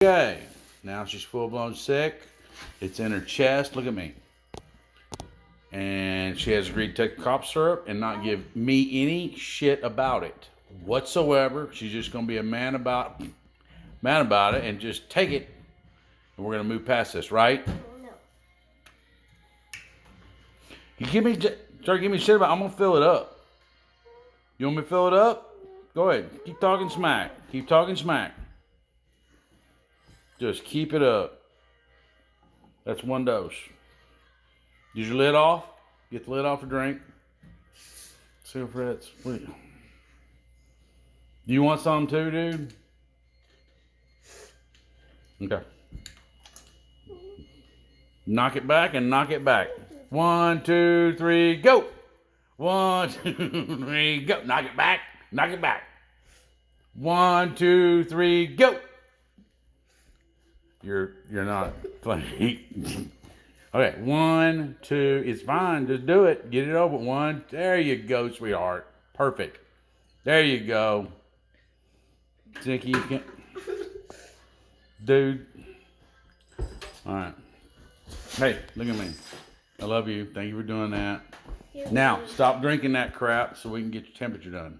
Okay, now she's full-blown sick. It's in her chest. Look at me. And she has agreed to take cough syrup and not give me any shit about it whatsoever. She's just gonna be a man about it and just take it. And we're gonna move past this, right? No. You start giving me shit about. I'm gonna fill it up. You want me to fill it up? Go ahead. Keep talking smack. Keep talking smack. Just keep it up. That's one dose. Use your lid off. Get the lid off the drink. See if Fred's. Do you want some too, dude? Okay. Knock it back and knock it back. 1, 2, 3, go. 1, 2, 3, go. Knock it back. Knock it back. 1, 2, 3, go. You're not funny. Okay, 1, 2. It's fine. Just do it. Get it over. 1. There you go, sweetheart. Perfect. There you go. Think you can, dude. All right. Hey, look at me. I love you. Thank you for doing that. Now, stop drinking that crap so we can get your temperature done.